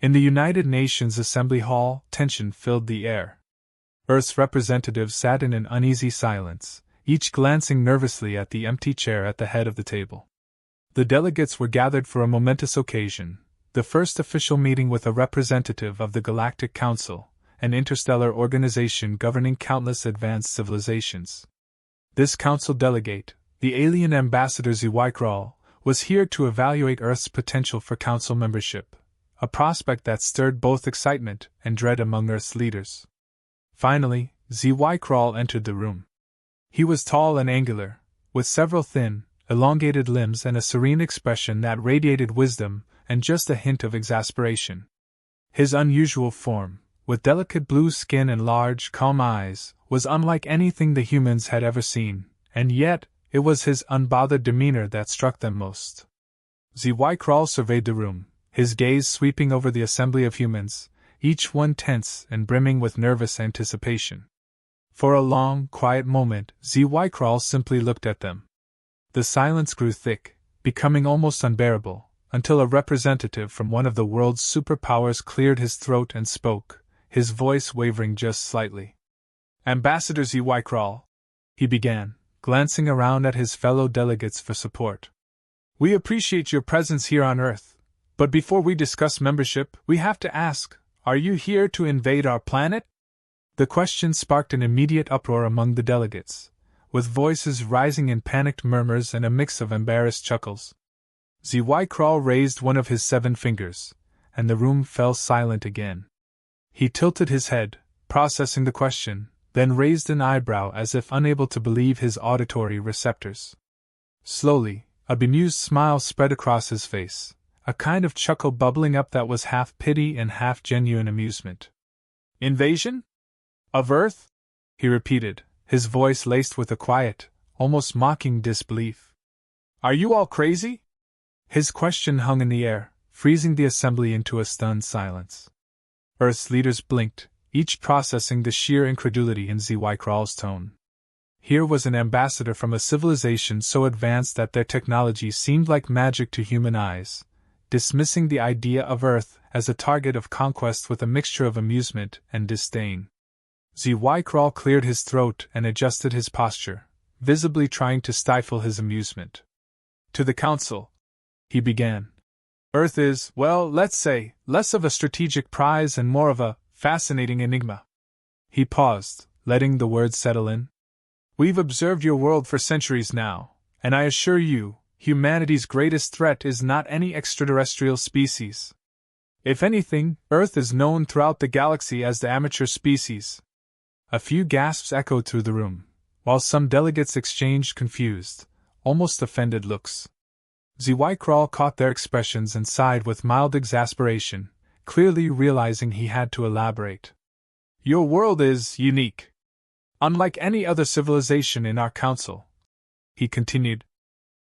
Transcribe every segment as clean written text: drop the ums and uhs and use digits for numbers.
In the United Nations Assembly Hall, tension filled the air. Earth's representatives sat in an uneasy silence, each glancing nervously at the empty chair at the head of the table. The delegates were gathered for a momentous occasion, the first official meeting with a representative of the Galactic Council, an interstellar organization governing countless advanced civilizations. This council delegate, the alien ambassador HFY, was here to evaluate Earth's potential for council membership, a prospect that stirred both excitement and dread among Earth's leaders. Finally, HFY entered the room. He was tall and angular, with several thin, elongated limbs and a serene expression that radiated wisdom and just a hint of exasperation. His unusual form, with delicate blue skin and large, calm eyes, was unlike anything the humans had ever seen, and yet, it was his unbothered demeanor that struck them most. HFY surveyed the room, his gaze sweeping over the assembly of humans, each one tense and brimming with nervous anticipation. For a long, quiet moment, HFY simply looked at them. The silence grew thick, becoming almost unbearable, until a representative from one of the world's superpowers cleared his throat and spoke, his voice wavering just slightly. "Ambassador HFY," he began, glancing around at his fellow delegates for support. "We appreciate your presence here on Earth, but before we discuss membership, we have to ask, are you here to invade our planet?" The question sparked an immediate uproar among the delegates, with voices rising in panicked murmurs and a mix of embarrassed chuckles. HFY raised one of his 7 fingers, and the room fell silent again. He tilted his head, processing the question, then raised an eyebrow as if unable to believe his auditory receptors. Slowly, a bemused smile spread across his face, a kind of chuckle bubbling up that was half pity and half genuine amusement. "Invasion? Of Earth?" he repeated, his voice laced with a quiet, almost mocking disbelief. "Are you all crazy?" His question hung in the air, freezing the assembly into a stunned silence. Earth's leaders blinked, each processing the sheer incredulity in HFY's tone. Here was an ambassador from a civilization so advanced that their technology seemed like magic to human eyes, dismissing the idea of Earth as a target of conquest with a mixture of amusement and disdain. HFY cleared his throat and adjusted his posture, visibly trying to stifle his amusement. "To the Council," he began. "Earth is, well, let's say, less of a strategic prize and more of a fascinating enigma." He paused, letting the words settle in. "We've observed your world for centuries now, and I assure you, humanity's greatest threat is not any extraterrestrial species. If anything, Earth is known throughout the galaxy as the amateur species." A few gasps echoed through the room, while some delegates exchanged confused, almost offended looks. HFY caught their expressions and sighed with mild exasperation, clearly realizing he had to elaborate. "Your world is unique. Unlike any other civilization in our council," he continued.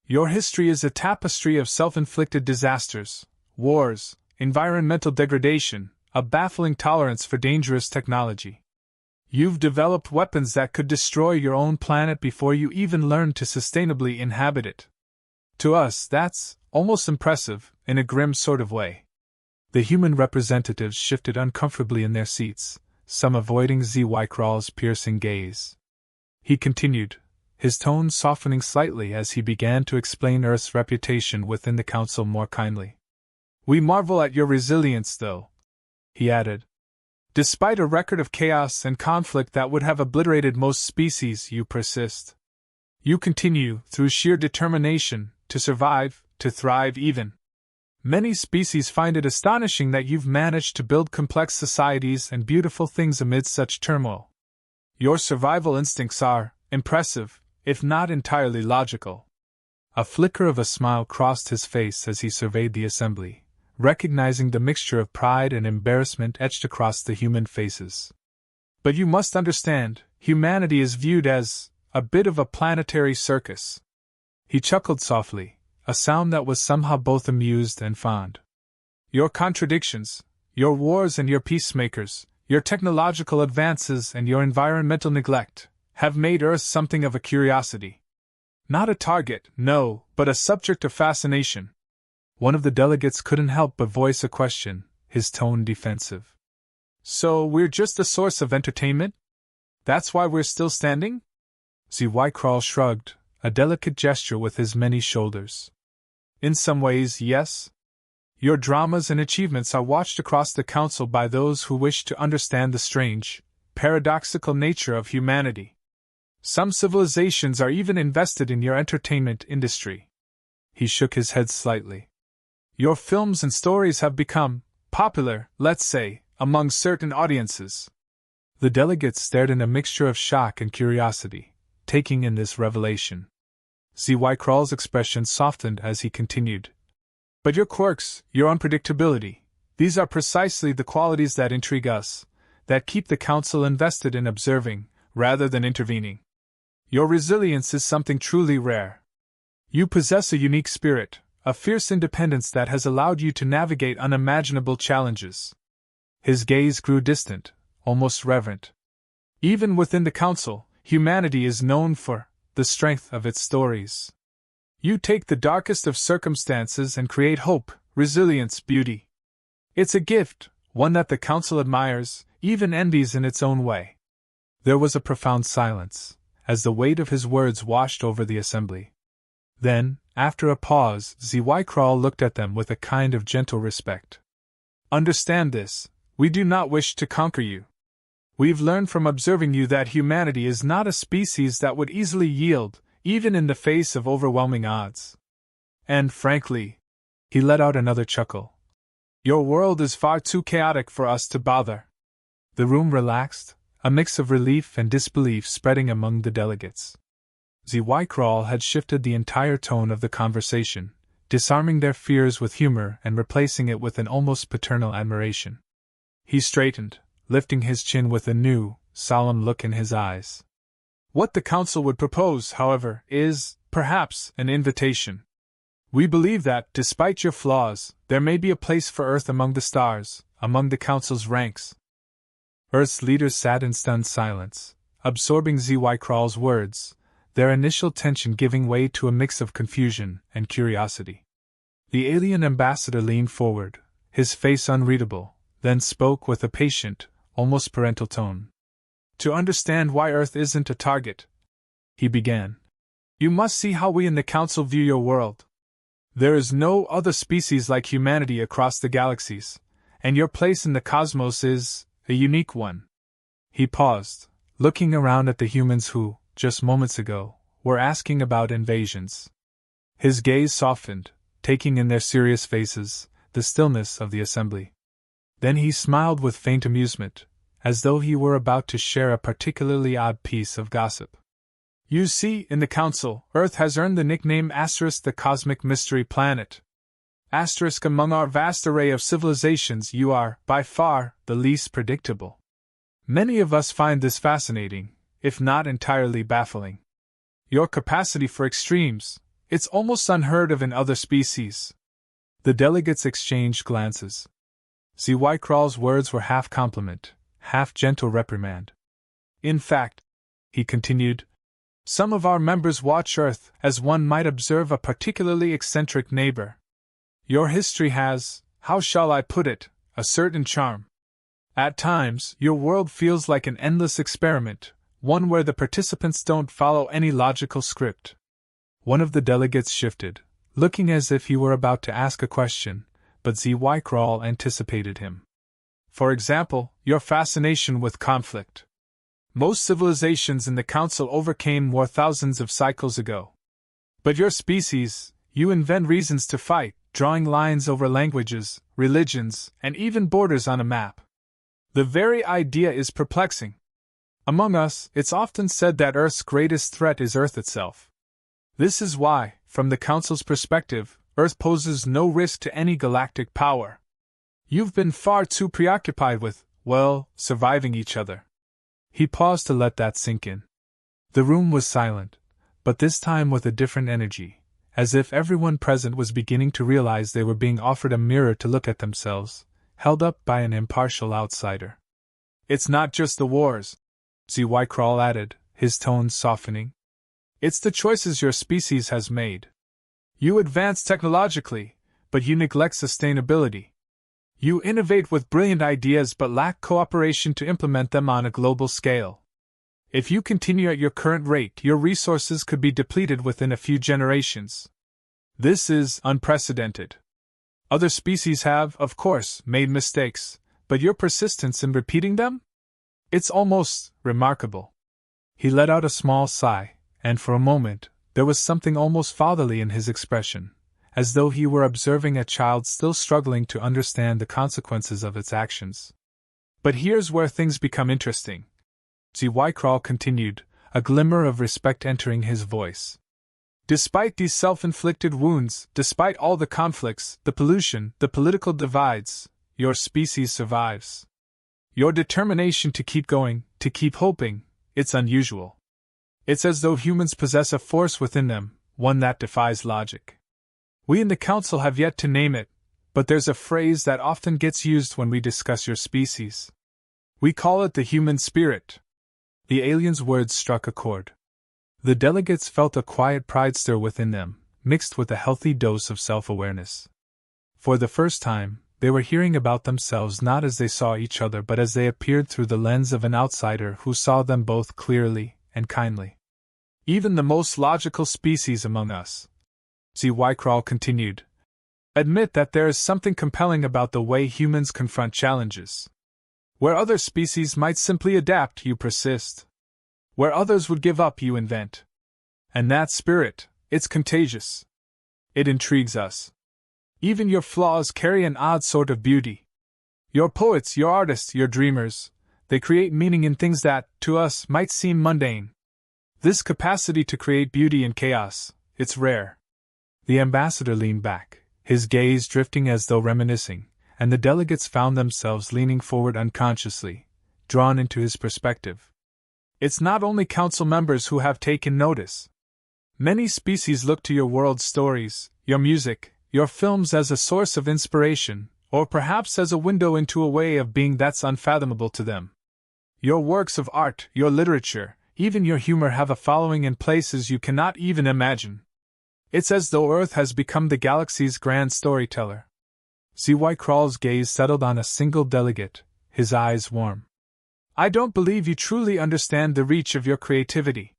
"Your history is a tapestry of self-inflicted disasters, wars, environmental degradation, a baffling tolerance for dangerous technology. You've developed weapons that could destroy your own planet before you even learned to sustainably inhabit it. To us, that's almost impressive, in a grim sort of way." The human representatives shifted uncomfortably in their seats, some avoiding HFY's piercing gaze. He continued, his tone softening slightly as he began to explain Earth's reputation within the Council more kindly. "We marvel at your resilience, though," he added. "Despite a record of chaos and conflict that would have obliterated most species, you persist. You continue, through sheer determination, to survive, to thrive even. Many species find it astonishing that you've managed to build complex societies and beautiful things amid such turmoil. Your survival instincts are impressive, if not entirely logical." A flicker of a smile crossed his face as he surveyed the assembly, recognizing the mixture of pride and embarrassment etched across the human faces. "But you must understand, humanity is viewed as a bit of a planetary circus." He chuckled softly, a sound that was somehow both amused and fond. "Your contradictions, your wars and your peacemakers, your technological advances and your environmental neglect, have made Earth something of a curiosity. Not a target, no, but a subject of fascination." One of the delegates couldn't help but voice a question, his tone defensive. So we're just a source of entertainment? That's why we're still standing? ZY Kral shrugged, a delicate gesture with his many shoulders. In some ways, yes. Your dramas and achievements are watched across the council by those who wish to understand the strange, paradoxical nature of humanity. Some civilizations are even invested in your entertainment industry. He shook his head slightly. Your films and stories have become popular, let's say, among certain audiences. The delegates stared in a mixture of shock and curiosity, taking in this revelation. ZY Kral's expression softened as he continued. But your quirks, your unpredictability, these are precisely the qualities that intrigue us, that keep the council invested in observing, rather than intervening. Your resilience is something truly rare. You possess a unique spirit, a fierce independence that has allowed you to navigate unimaginable challenges. His gaze grew distant, almost reverent. Even within the council, humanity is known for the strength of its stories. You take the darkest of circumstances and create hope, resilience, beauty. It's a gift, one that the council admires, even envies in its own way. There was a profound silence, as the weight of his words washed over the assembly. Then, after a pause, ZY Kral looked at them with a kind of gentle respect. Understand this, we do not wish to conquer you. We've learned from observing you that humanity is not a species that would easily yield, even in the face of overwhelming odds. And frankly, he let out another chuckle. Your world is far too chaotic for us to bother. The room relaxed, a mix of relief and disbelief spreading among the delegates. ZY Kral had shifted the entire tone of the conversation, disarming their fears with humor and replacing it with an almost paternal admiration. He straightened, lifting his chin with a new, solemn look in his eyes. What the council would propose, however, is, perhaps, an invitation. We believe that, despite your flaws, there may be a place for Earth among the stars, among the council's ranks. Earth's leaders sat in stunned silence, absorbing ZY Kral's words, their initial tension giving way to a mix of confusion and curiosity. The alien ambassador leaned forward, his face unreadable, then spoke with a patient, almost parental tone. To understand why Earth isn't a target, he began, you must see how we in the Council view your world. There is no other species like humanity across the galaxies, and your place in the cosmos is a unique one. He paused, looking around at the humans who, just moments ago, were asking about invasions. His gaze softened, taking in their serious faces, the stillness of the assembly. Then he smiled with faint amusement, as though he were about to share a particularly odd piece of gossip. You see, in the Council, Earth has earned the nickname *, the Cosmic Mystery Planet. * among our vast array of civilizations, you are, by far, the least predictable. Many of us find this fascinating, if not entirely baffling. Your capacity for extremes, it's almost unheard of in other species. The delegates exchanged glances. ZY Kral's words were half compliment, half gentle reprimand. In fact, he continued, some of our members watch Earth as one might observe a particularly eccentric neighbor. Your history has, how shall I put it, a certain charm. At times, your world feels like an endless experiment, one where the participants don't follow any logical script. One of the delegates shifted, looking as if he were about to ask a question, but ZY Kral anticipated him. For example, your fascination with conflict. Most civilizations in the Council overcame war thousands of cycles ago. But your species, you invent reasons to fight, drawing lines over languages, religions, and even borders on a map. The very idea is perplexing. Among us, it's often said that Earth's greatest threat is Earth itself. This is why, from the Council's perspective, Earth poses no risk to any galactic power. You've been far too preoccupied with, well, surviving each other. He paused to let that sink in. The room was silent, but this time with a different energy, as if everyone present was beginning to realize they were being offered a mirror to look at themselves, held up by an impartial outsider. It's not just the wars, ZY Kral added, his tone softening. It's the choices your species has made. You advance technologically, but you neglect sustainability. You innovate with brilliant ideas but lack cooperation to implement them on a global scale. If you continue at your current rate, your resources could be depleted within a few generations. This is unprecedented. Other species have, of course, made mistakes, but your persistence in repeating them? It's almost remarkable. He let out a small sigh, and for a moment, there was something almost fatherly in his expression, as though he were observing a child still struggling to understand the consequences of its actions. But here's where things become interesting. HFY continued, a glimmer of respect entering his voice. Despite these self-inflicted wounds, despite all the conflicts, the pollution, the political divides, your species survives. Your determination to keep going, to keep hoping, it's unusual. It's as though humans possess a force within them, one that defies logic. We in the Council have yet to name it, but there's a phrase that often gets used when we discuss your species. We call it the human spirit. The alien's words struck a chord. The delegates felt a quiet pride stir within them, mixed with a healthy dose of self-awareness. For the first time, they were hearing about themselves not as they saw each other but as they appeared through the lens of an outsider who saw them both clearly and kindly. Even the most logical species among us, HFY continued, admit that there is something compelling about the way humans confront challenges. Where other species might simply adapt, you persist. Where others would give up, you invent. And that spirit, it's contagious. It intrigues us. Even your flaws carry an odd sort of beauty. Your poets, your artists, your dreamers, they create meaning in things that, to us, might seem mundane. This capacity to create beauty in chaos, it's rare. The ambassador leaned back, his gaze drifting as though reminiscing, and the delegates found themselves leaning forward unconsciously, drawn into his perspective. It's not only council members who have taken notice. Many species look to your world stories, your music, your films as a source of inspiration, or perhaps as a window into a way of being that's unfathomable to them. Your works of art, your literature, even your humor have a following in places you cannot even imagine. It's as though Earth has become the galaxy's grand storyteller. HFY's gaze settled on a single delegate, his eyes warm. I don't believe you truly understand the reach of your creativity.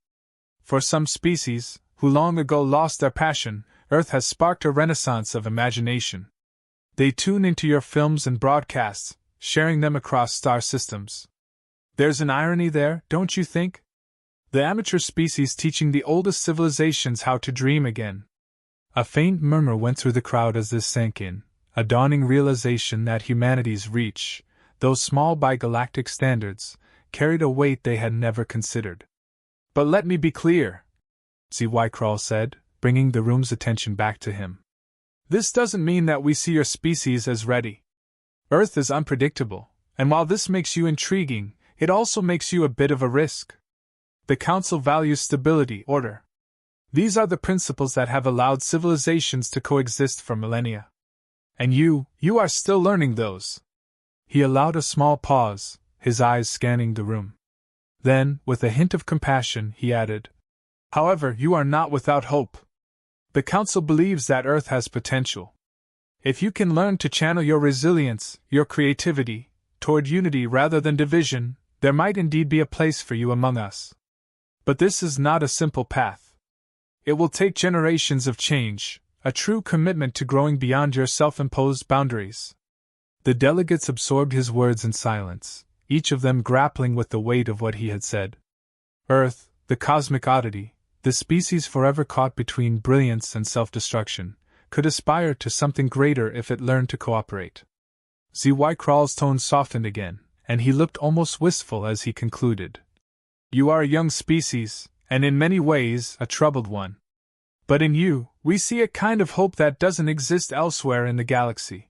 For some species, who long ago lost their passion, Earth has sparked a renaissance of imagination. They tune into your films and broadcasts, sharing them across star systems. There's an irony there, don't you think? The amateur species teaching the oldest civilizations how to dream again. A faint murmur went through the crowd as this sank in, a dawning realization that humanity's reach, though small by galactic standards, carried a weight they had never considered. But let me be clear, HFY said, bringing the room's attention back to him. This doesn't mean that we see your species as ready. Earth is unpredictable, and while this makes you intriguing, it also makes you a bit of a risk. The Council values stability, order. These are the principles that have allowed civilizations to coexist for millennia. And you are still learning those. He allowed a small pause, his eyes scanning the room. Then, with a hint of compassion, he added, however, you are not without hope. The Council believes that Earth has potential. If you can learn to channel your resilience, your creativity, toward unity rather than division, there might indeed be a place for you among us. But this is not a simple path. It will take generations of change, a true commitment to growing beyond your self-imposed boundaries. The delegates absorbed his words in silence, each of them grappling with the weight of what he had said. Earth, the cosmic oddity, the species forever caught between brilliance and self-destruction, could aspire to something greater if it learned to cooperate. HFY's tone softened again, and he looked almost wistful as he concluded. You are a young species, and in many ways a troubled one. But in you, we see a kind of hope that doesn't exist elsewhere in the galaxy.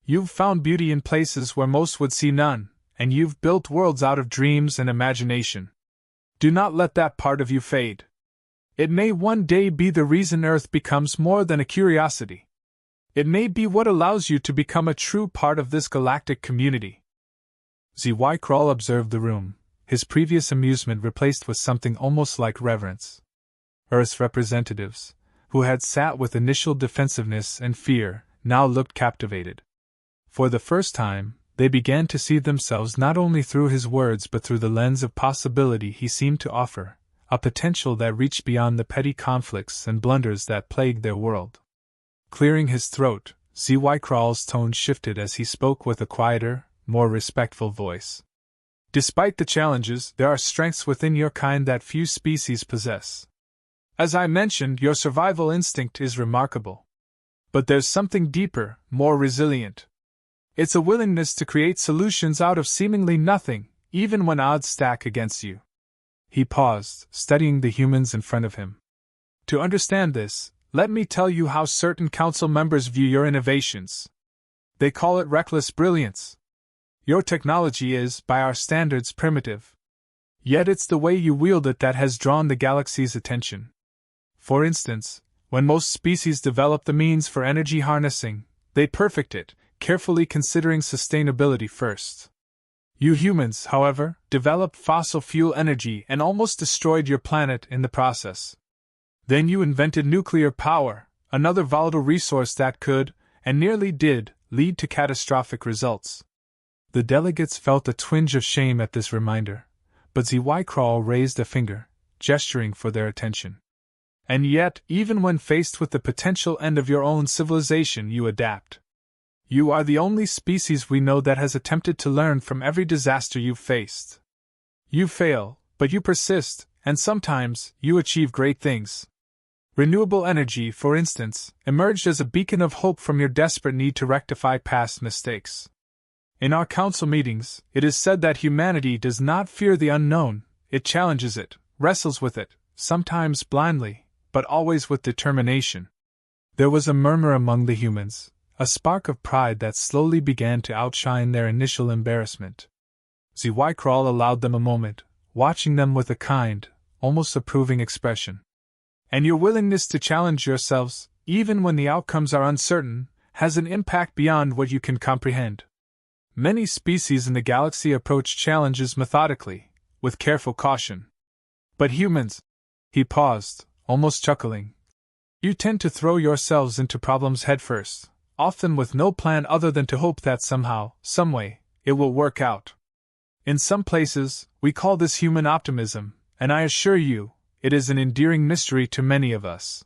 You've found beauty in places where most would see none, and you've built worlds out of dreams and imagination. Do not let that part of you fade. It may one day be the reason Earth becomes more than a curiosity. It may be what allows you to become a true part of this galactic community. HFY observed the room, his previous amusement replaced with something almost like reverence. Earth's representatives, who had sat with initial defensiveness and fear, now looked captivated. For the first time, they began to see themselves not only through his words but through the lens of possibility he seemed to offer, a potential that reached beyond the petty conflicts and blunders that plagued their world. Clearing his throat, ZY Crawl's tone shifted as he spoke with a quieter, more respectful voice. Despite the challenges, there are strengths within your kind that few species possess. As I mentioned, your survival instinct is remarkable. But there's something deeper, more resilient. It's a willingness to create solutions out of seemingly nothing, even when odds stack against you. He paused, studying the humans in front of him. To understand this, let me tell you how certain council members view your innovations. They call it reckless brilliance. Your technology is, by our standards, primitive. Yet it's the way you wield it that has drawn the galaxy's attention. For instance, when most species develop the means for energy harnessing, they perfect it, carefully considering sustainability first. You humans, however, developed fossil fuel energy and almost destroyed your planet in the process. Then you invented nuclear power, another volatile resource that could, and nearly did, lead to catastrophic results. The delegates felt a twinge of shame at this reminder, but ZY Crawl raised a finger, gesturing for their attention. And yet, even when faced with the potential end of your own civilization, you adapt. You are the only species we know that has attempted to learn from every disaster you've faced. You fail, but you persist, and sometimes, you achieve great things. Renewable energy, for instance, emerged as a beacon of hope from your desperate need to rectify past mistakes. In our council meetings, it is said that humanity does not fear the unknown, it challenges it, wrestles with it, sometimes blindly, but always with determination. There was a murmur among the humans, a spark of pride that slowly began to outshine their initial embarrassment. ZY Crawl allowed them a moment, watching them with a kind, almost approving expression. And your willingness to challenge yourselves, even when the outcomes are uncertain, has an impact beyond what you can comprehend. Many species in the galaxy approach challenges methodically, with careful caution. But humans— he paused, almost chuckling. You tend to throw yourselves into problems headfirst, often with no plan other than to hope that somehow, someway, it will work out. In some places, we call this human optimism, and I assure you, it is an endearing mystery to many of us.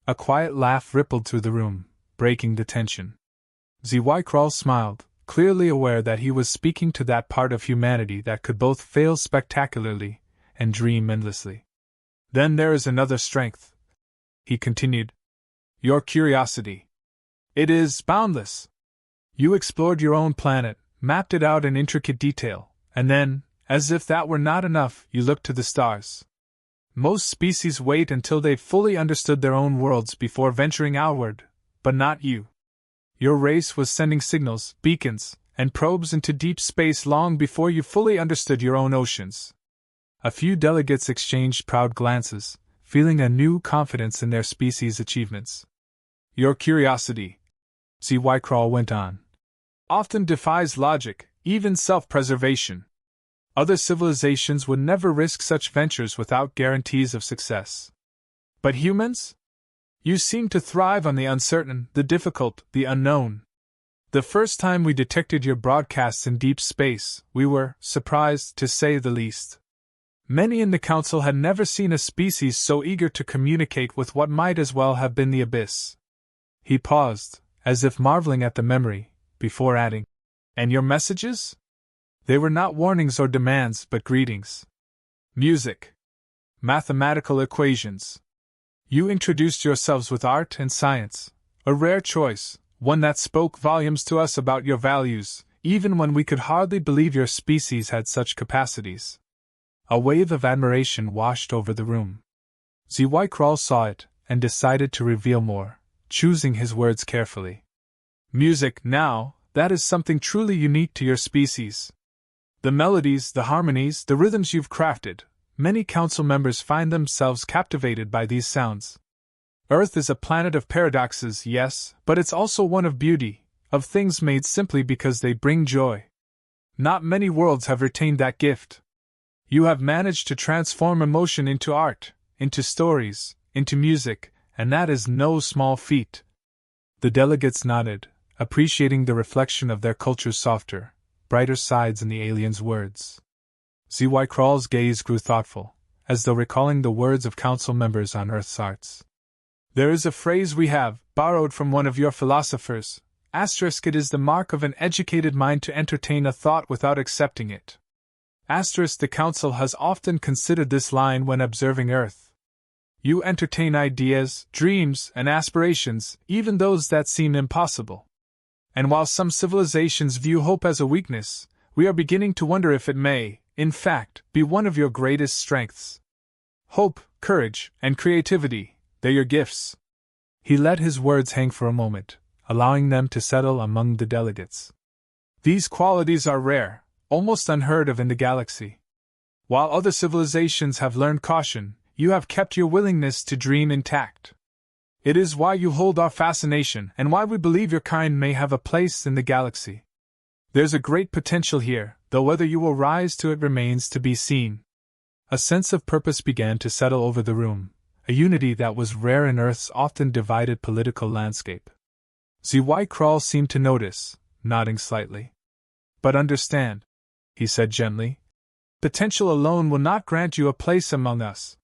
A quiet laugh rippled through the room, breaking the tension. ZY Crawl smiled, clearly aware that he was speaking to that part of humanity that could both fail spectacularly and dream endlessly. Then there is another strength, he continued. Your curiosity. It is boundless. You explored your own planet, mapped it out in intricate detail, and then, as if that were not enough, you looked to the stars. Most species wait until they've fully understood their own worlds before venturing outward, but not you. Your race was sending signals, beacons, and probes into deep space long before you fully understood your own oceans. A few delegates exchanged proud glances, feeling a new confidence in their species' achievements. Your curiosity, ZY Crawl went on, often defies logic, even self-preservation. Other civilizations would never risk such ventures without guarantees of success. But humans? You seem to thrive on the uncertain, the difficult, the unknown. The first time we detected your broadcasts in deep space, we were surprised, to say the least. Many in the council had never seen a species so eager to communicate with what might as well have been the abyss. He paused, as if marveling at the memory, before adding, And your messages? They were not warnings or demands, but greetings. Music. Mathematical equations. You introduced yourselves with art and science, a rare choice, one that spoke volumes to us about your values, even when we could hardly believe your species had such capacities. A wave of admiration washed over the room. ZY Crawl saw it, and decided to reveal more, choosing his words carefully. Music, now, that is something truly unique to your species. The melodies, the harmonies, the rhythms you've crafted, many council members find themselves captivated by these sounds. Earth is a planet of paradoxes, yes, but it's also one of beauty, of things made simply because they bring joy. Not many worlds have retained that gift. You have managed to transform emotion into art, into stories, into music, and that is no small feat. The delegates nodded, appreciating the reflection of their culture's softer, brighter sides in the alien's words. ZY Crawl's gaze grew thoughtful, as though recalling the words of council members on Earth's arts. There is a phrase we have, borrowed from one of your philosophers, *It is the mark of an educated mind to entertain a thought without accepting it. The council has often considered this line when observing Earth. You entertain ideas, dreams, and aspirations, even those that seem impossible. And while some civilizations view hope as a weakness, we are beginning to wonder if it may, in fact, be one of your greatest strengths. Hope, courage, and creativity, they're your gifts. He let his words hang for a moment, allowing them to settle among the delegates. These qualities are rare, almost unheard of in the galaxy. While other civilizations have learned caution, you have kept your willingness to dream intact. It is why you hold our fascination and why we believe your kind may have a place in the galaxy. There's a great potential here, though whether you will rise to it remains to be seen. A sense of purpose began to settle over the room, a unity that was rare in Earth's often divided political landscape. ZY Crawl seemed to notice, nodding slightly. But understand, he said gently, potential alone will not grant you a place among us.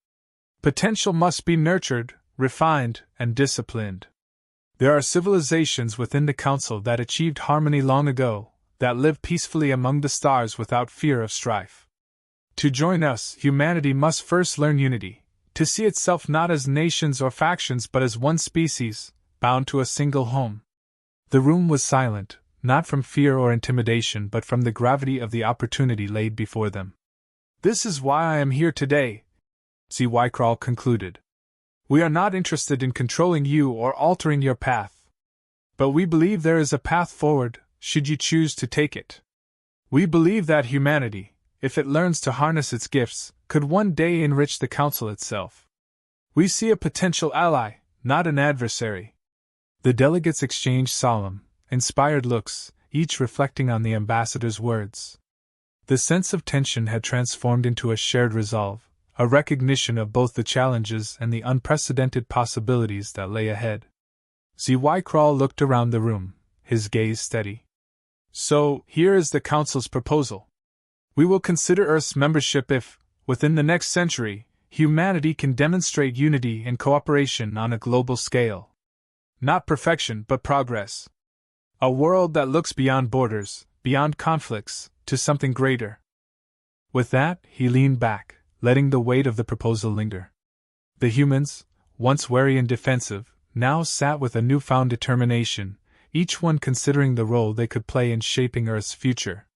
Potential must be nurtured, refined, and disciplined. There are civilizations within the Council that achieved harmony long ago, that live peacefully among the stars without fear of strife. To join us, humanity must first learn unity, to see itself not as nations or factions but as one species, bound to a single home. The room was silent, not from fear or intimidation but from the gravity of the opportunity laid before them. This is why I am here today, ZY Crawl concluded. We are not interested in controlling you or altering your path. But we believe there is a path forward, should you choose to take it. We believe that humanity, if it learns to harness its gifts, could one day enrich the Council itself. We see a potential ally, not an adversary. The delegates exchanged solemn, inspired looks, each reflecting on the ambassador's words. The sense of tension had transformed into a shared resolve, a recognition of both the challenges and the unprecedented possibilities that lay ahead. ZY Crawl looked around the room, his gaze steady. So, here is the Council's proposal. We will consider Earth's membership if, within the next century, humanity can demonstrate unity and cooperation on a global scale. Not perfection, but progress. A world that looks beyond borders, beyond conflicts, to something greater. With that, he leaned back, letting the weight of the proposal linger. The humans, once wary and defensive, now sat with a newfound determination, each one considering the role they could play in shaping Earth's future.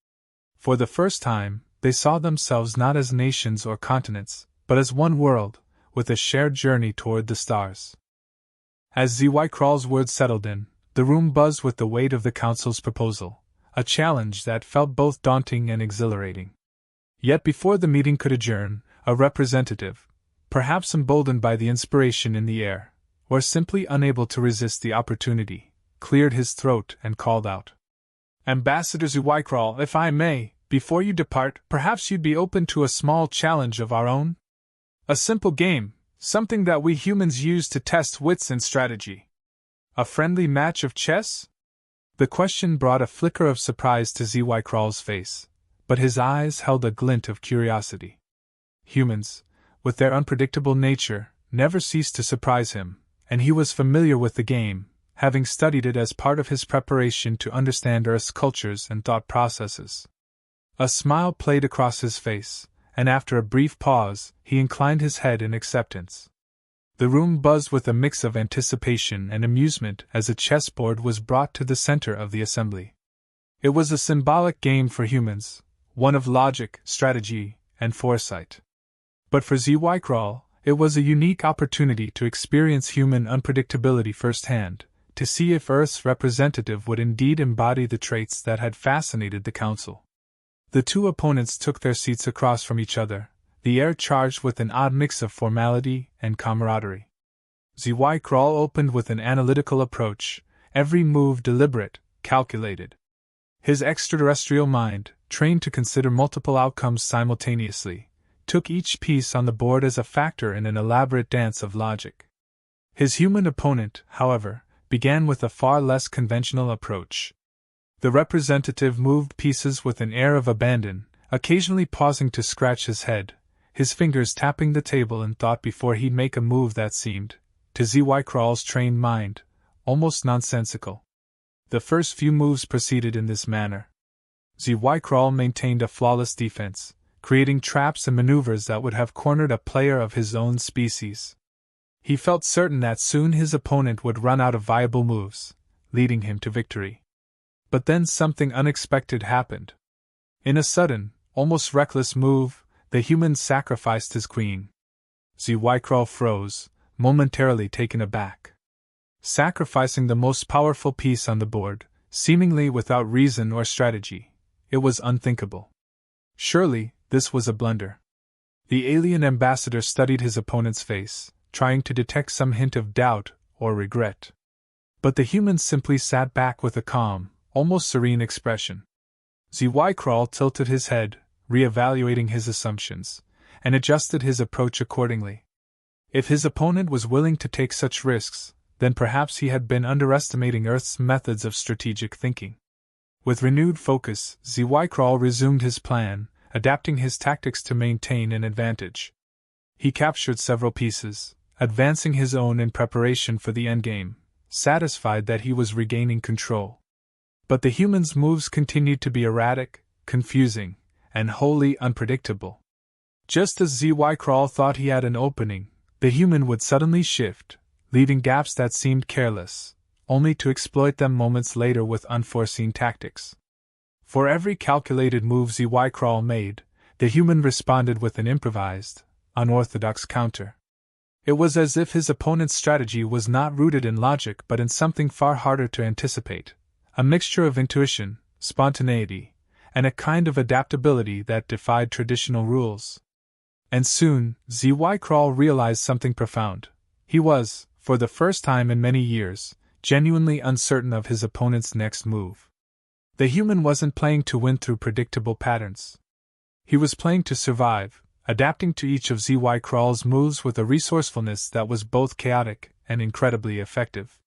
For the first time, they saw themselves not as nations or continents, but as one world, with a shared journey toward the stars. As ZY Crawl's words settled in, the room buzzed with the weight of the Council's proposal, a challenge that felt both daunting and exhilarating. Yet before the meeting could adjourn, a representative, perhaps emboldened by the inspiration in the air, or simply unable to resist the opportunity, cleared his throat and called out. Ambassador ZY Crawl, if I may, before you depart, perhaps you'd be open to a small challenge of our own? A simple game, something that we humans use to test wits and strategy. A friendly match of chess? The question brought a flicker of surprise to ZY Crawl's face, but his eyes held a glint of curiosity. Humans, with their unpredictable nature, never ceased to surprise him, and he was familiar with the game, having studied it as part of his preparation to understand Earth's cultures and thought processes. A smile played across his face, and after a brief pause, he inclined his head in acceptance. The room buzzed with a mix of anticipation and amusement as a chessboard was brought to the center of the assembly. It was a symbolic game for humans, one of logic, strategy, and foresight. But for ZY Crawl, it was a unique opportunity to experience human unpredictability firsthand, to see if Earth's representative would indeed embody the traits that had fascinated the Council. The two opponents took their seats across from each other, the air charged with an odd mix of formality and camaraderie. ZY Crawl opened with an analytical approach, every move deliberate, calculated. His extraterrestrial mind, trained to consider multiple outcomes simultaneously, took each piece on the board as a factor in an elaborate dance of logic. His human opponent, however, began with a far less conventional approach. The representative moved pieces with an air of abandon, occasionally pausing to scratch his head, his fingers tapping the table in thought before he'd make a move that seemed, to ZY Crawl's trained mind, almost nonsensical. The first few moves proceeded in this manner. ZY Crawl maintained a flawless defense, creating traps and maneuvers that would have cornered a player of his own species. He felt certain that soon his opponent would run out of viable moves, leading him to victory. But then something unexpected happened. In a sudden, almost reckless move, the human sacrificed his queen. ZY Crawl froze, momentarily taken aback. Sacrificing the most powerful piece on the board, seemingly without reason or strategy, it was unthinkable. Surely, this was a blunder. The alien ambassador studied his opponent's face, trying to detect some hint of doubt or regret. But the human simply sat back with a calm, almost serene expression. ZY Crawl tilted his head, re-evaluating his assumptions, and adjusted his approach accordingly. If his opponent was willing to take such risks, then perhaps he had been underestimating Earth's methods of strategic thinking. With renewed focus, ZY Crawl resumed his plan, adapting his tactics to maintain an advantage. He captured several pieces, advancing his own in preparation for the endgame, satisfied that he was regaining control. But the human's moves continued to be erratic, confusing, and wholly unpredictable. Just as ZY Crawl thought he had an opening, the human would suddenly shift, leaving gaps that seemed careless, only to exploit them moments later with unforeseen tactics. For every calculated move ZY Crawl made, the human responded with an improvised, unorthodox counter. It was as if his opponent's strategy was not rooted in logic but in something far harder to anticipate, a mixture of intuition, spontaneity, and a kind of adaptability that defied traditional rules. And soon, ZY Crawl realized something profound. He was, for the first time in many years, genuinely uncertain of his opponent's next move. The human wasn't playing to win through predictable patterns. He was playing to survive, adapting to each of ZY Crawl's moves with a resourcefulness that was both chaotic and incredibly effective.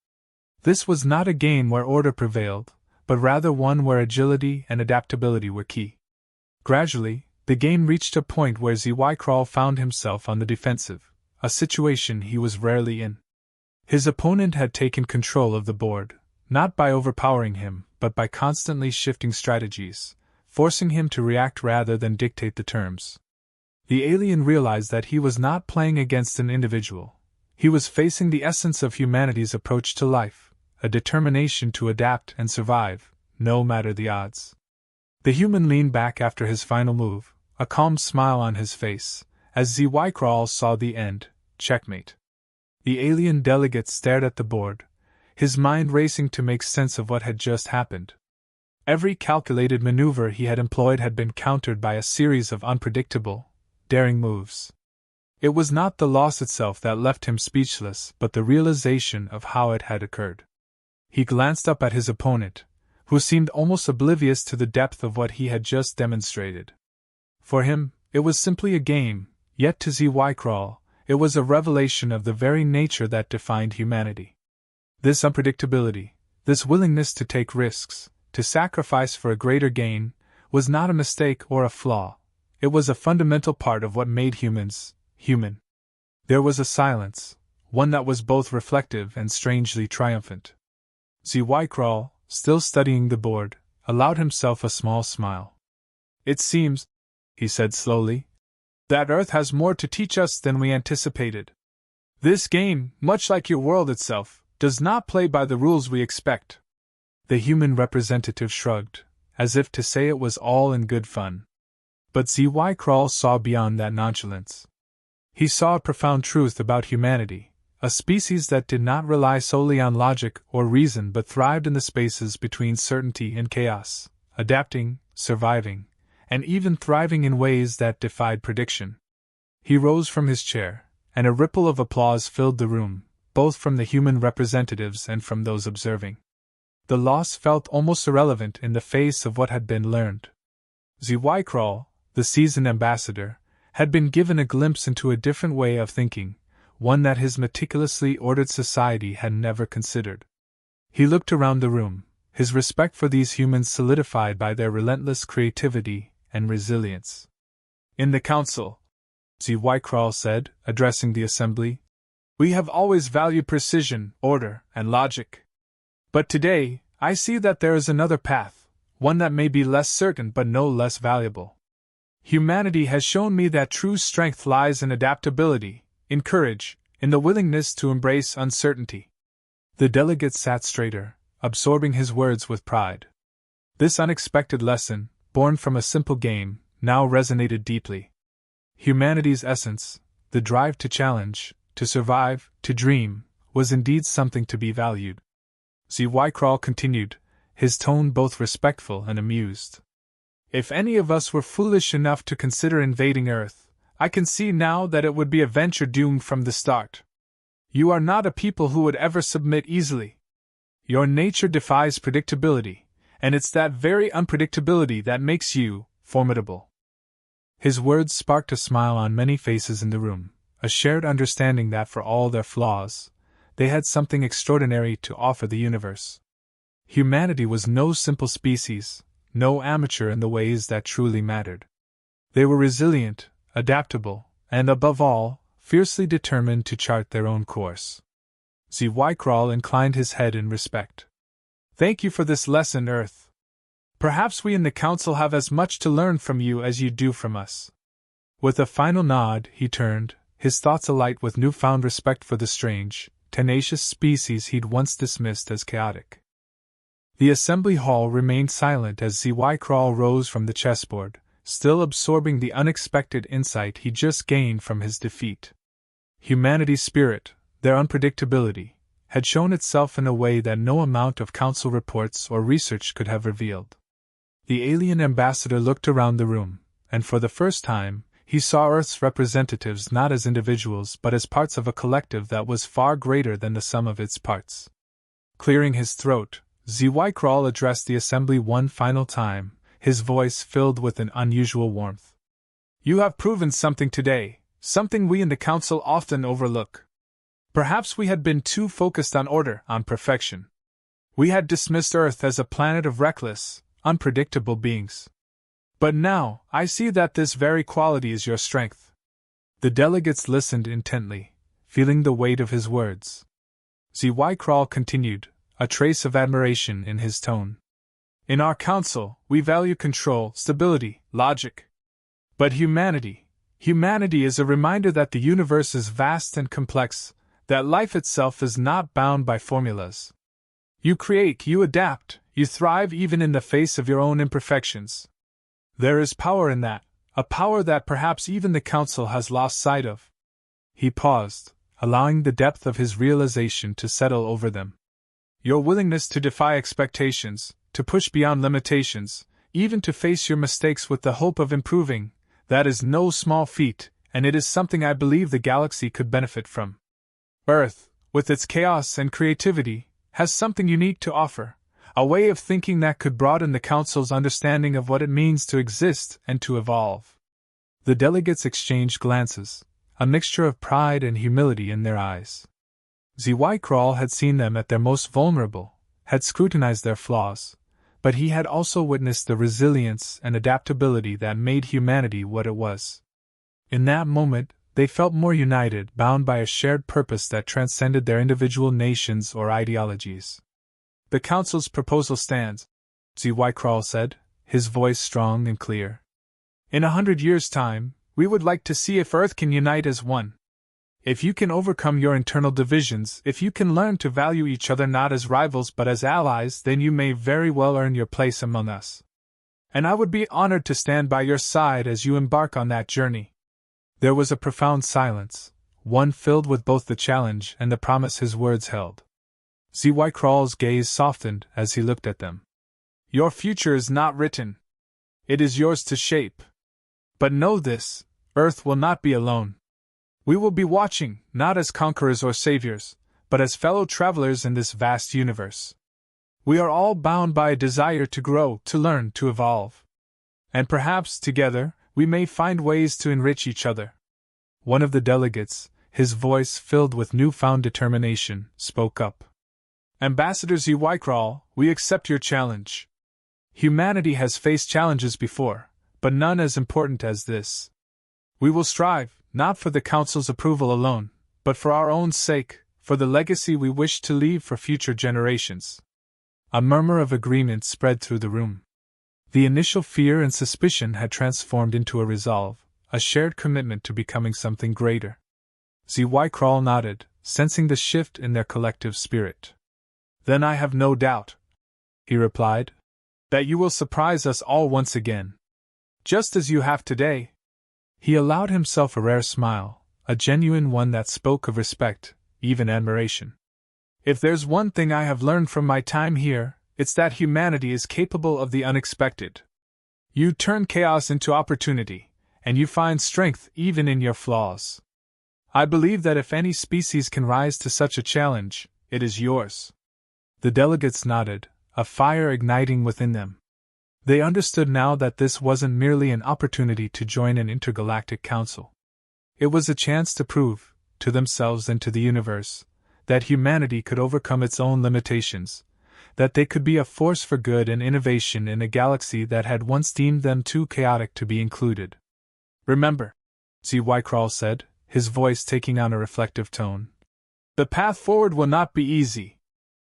This was not a game where order prevailed, but rather one where agility and adaptability were key. Gradually, the game reached a point where ZY Crawl found himself on the defensive, a situation he was rarely in. His opponent had taken control of the board, not by overpowering him, but by constantly shifting strategies, forcing him to react rather than dictate the terms. The alien realized that he was not playing against an individual. He was facing the essence of humanity's approach to life, a determination to adapt and survive, no matter the odds. The human leaned back after his final move, a calm smile on his face, as ZY Crawl saw the end, checkmate. The alien delegate stared at the board, his mind racing to make sense of what had just happened. Every calculated maneuver he had employed had been countered by a series of unpredictable, daring moves. It was not the loss itself that left him speechless, but the realization of how it had occurred. He glanced up at his opponent, who seemed almost oblivious to the depth of what he had just demonstrated. For him, it was simply a game, yet to ZY Crawl, it was a revelation of the very nature that defined humanity. This unpredictability, this willingness to take risks, to sacrifice for a greater gain, was not a mistake or a flaw. It was a fundamental part of what made humans human. There was a silence, one that was both reflective and strangely triumphant. ZY Crawl, still studying the board, allowed himself a small smile. "It seems," he said slowly, "that Earth has more to teach us than we anticipated. This game, much like your world itself, does not play by the rules we expect." The human representative shrugged, as if to say it was all in good fun. But ZY Crawl saw beyond that nonchalance. He saw a profound truth about humanity, a species that did not rely solely on logic or reason but thrived in the spaces between certainty and chaos, adapting, surviving, and even thriving in ways that defied prediction. He rose from his chair, and a ripple of applause filled the room, both from the human representatives and from those observing. The loss felt almost irrelevant in the face of what had been learned. ZY Crawl, the seasoned ambassador, had been given a glimpse into a different way of thinking, one that his meticulously ordered society had never considered. He looked around the room, his respect for these humans solidified by their relentless creativity and resilience. In the council, HFY said, addressing the assembly, we have always valued precision, order, and logic. But today, I see that there is another path, one that may be less certain but no less valuable. Humanity has shown me that true strength lies in adaptability, in courage, in the willingness to embrace uncertainty. The delegate sat straighter, absorbing his words with pride. This unexpected lesson, born from a simple game, now resonated deeply. Humanity's essence, the drive to challenge, to survive, to dream, was indeed something to be valued. HFY continued, his tone both respectful and amused. If any of us were foolish enough to consider invading Earth, I can see now that it would be a venture doomed from the start. You are not a people who would ever submit easily. Your nature defies predictability, and it's that very unpredictability that makes you formidable. His words sparked a smile on many faces in the room, a shared understanding that for all their flaws, they had something extraordinary to offer the universe. Humanity was no simple species, no amateur in the ways that truly mattered. They were resilient, adaptable, and above all, fiercely determined to chart their own course. HFY inclined his head in respect. Thank you for this lesson, Earth. Perhaps we in the Council have as much to learn from you as you do from us. With a final nod, he turned, his thoughts alight with newfound respect for the strange, tenacious species he'd once dismissed as chaotic. The assembly hall remained silent as HFY rose from the chessboard, still absorbing the unexpected insight he just gained from his defeat. Humanity's spirit, their unpredictability, had shown itself in a way that no amount of council reports or research could have revealed. The alien ambassador looked around the room, and for the first time, he saw Earth's representatives not as individuals but as parts of a collective that was far greater than the sum of its parts. Clearing his throat, HFY addressed the assembly one final time, his voice filled with an unusual warmth. You have proven something today, something we in the Council often overlook. Perhaps we had been too focused on order, on perfection. We had dismissed Earth as a planet of reckless, unpredictable beings. But now, I see that this very quality is your strength. The delegates listened intently, feeling the weight of his words. HFY continued, a trace of admiration in his tone. In our council, we value control, stability, logic. But humanity is a reminder that the universe is vast and complex, that life itself is not bound by formulas. You create, you adapt, you thrive even in the face of your own imperfections. There is power in that, a power that perhaps even the council has lost sight of. He paused, allowing the depth of his realization to settle over them. Your willingness to defy expectations, to push beyond limitations, even to face your mistakes with the hope of improving, that is no small feat, and it is something I believe the galaxy could benefit from. Earth, with its chaos and creativity, has something unique to offer, a way of thinking that could broaden the Council's understanding of what it means to exist and to evolve. The delegates exchanged glances, a mixture of pride and humility in their eyes. HFY had seen them at their most vulnerable, had scrutinized their flaws, but he had also witnessed the resilience and adaptability that made humanity what it was. In that moment, they felt more united, bound by a shared purpose that transcended their individual nations or ideologies. The Council's proposal stands, HFY said, his voice strong and clear. In 100 years' time, we would like to see if Earth can unite as one. If you can overcome your internal divisions, if you can learn to value each other not as rivals but as allies, then you may very well earn your place among us. And I would be honored to stand by your side as you embark on that journey. There was a profound silence, one filled with both the challenge and the promise his words held. HFY's gaze softened as he looked at them. Your future is not written. It is yours to shape. But know this, Earth will not be alone. We will be watching, not as conquerors or saviors, but as fellow travelers in this vast universe. We are all bound by a desire to grow, to learn, to evolve. And perhaps, together, we may find ways to enrich each other. One of the delegates, his voice filled with newfound determination, spoke up. Ambassador HFY, we accept your challenge. Humanity has faced challenges before, but none as important as this. We will strive, not for the Council's approval alone, but for our own sake, for the legacy we wish to leave for future generations. A murmur of agreement spread through the room. The initial fear and suspicion had transformed into a resolve, a shared commitment to becoming something greater. HFY nodded, sensing the shift in their collective spirit. Then I have no doubt, he replied, that you will surprise us all once again. Just as you have today. He allowed himself a rare smile, a genuine one that spoke of respect, even admiration. If there's one thing I have learned from my time here, it's that humanity is capable of the unexpected. You turn chaos into opportunity, and you find strength even in your flaws. I believe that if any species can rise to such a challenge, it is yours. The delegates nodded, a fire igniting within them. They understood now that this wasn't merely an opportunity to join an intergalactic council. It was a chance to prove, to themselves and to the universe, that humanity could overcome its own limitations, that they could be a force for good and innovation in a galaxy that had once deemed them too chaotic to be included. Remember, HFY said, his voice taking on a reflective tone. The path forward will not be easy.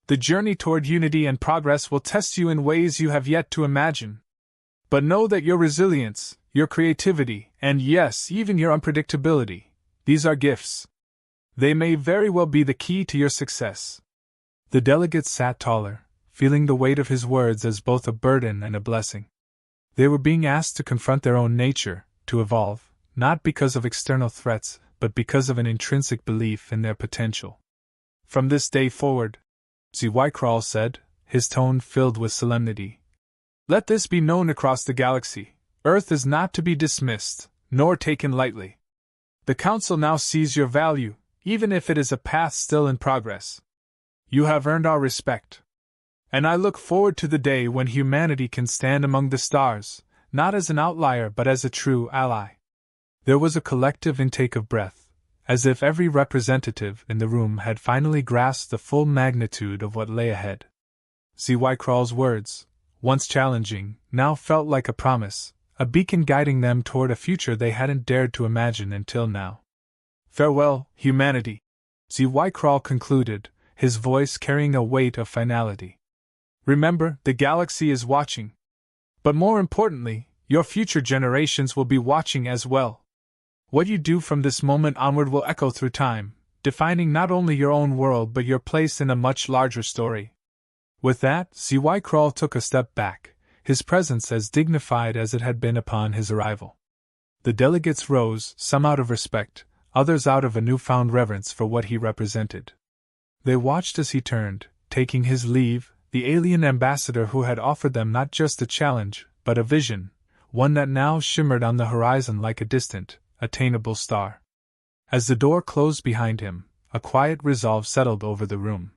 The journey toward unity and progress will test you in ways you have yet to imagine. But know that your resilience, your creativity, and yes, even your unpredictability, these are gifts. They may very well be the key to your success. The delegates sat taller, feeling the weight of his words as both a burden and a blessing. They were being asked to confront their own nature, to evolve, not because of external threats, but because of an intrinsic belief in their potential. From this day forward, HFY said, his tone filled with solemnity, let this be known across the galaxy: Earth is not to be dismissed, nor taken lightly. The Council now sees your value, even if it is a path still in progress. You have earned our respect. And I look forward to the day when humanity can stand among the stars, not as an outlier but as a true ally. There was a collective intake of breath, as if every representative in the room had finally grasped the full magnitude of what lay ahead. HFY's words, once challenging, now felt like a promise, a beacon guiding them toward a future they hadn't dared to imagine until now. Farewell, humanity, HFY concluded, his voice carrying a weight of finality. Remember, the galaxy is watching. But more importantly, your future generations will be watching as well. What you do from this moment onward will echo through time, defining not only your own world but your place in a much larger story. With that, HFY took a step back, his presence as dignified as it had been upon his arrival. The delegates rose, some out of respect, others out of a newfound reverence for what he represented. They watched as he turned, taking his leave, the alien ambassador who had offered them not just a challenge, but a vision, one that now shimmered on the horizon like a distant, attainable star. As the door closed behind him, a quiet resolve settled over the room.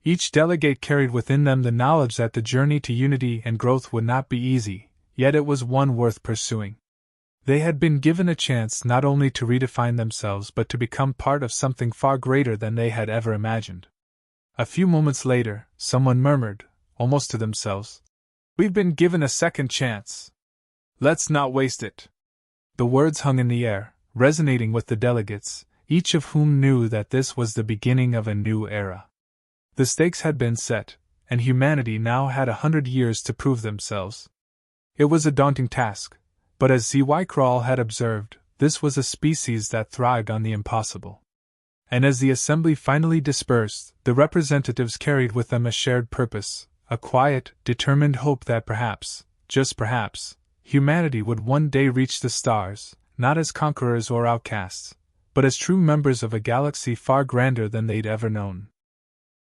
Each delegate carried within them the knowledge that the journey to unity and growth would not be easy, yet it was one worth pursuing. They had been given a chance not only to redefine themselves but to become part of something far greater than they had ever imagined. A few moments later, someone murmured, almost to themselves, "We've been given a second chance. Let's not waste it." The words hung in the air, resonating with the delegates, each of whom knew that this was the beginning of a new era. The stakes had been set, and humanity now had 100 years to prove themselves. It was a daunting task, but as HFY had observed, this was a species that thrived on the impossible. And as the assembly finally dispersed, the representatives carried with them a shared purpose, a quiet, determined hope that perhaps, just perhaps, humanity would one day reach the stars, not as conquerors or outcasts, but as true members of a galaxy far grander than they'd ever known.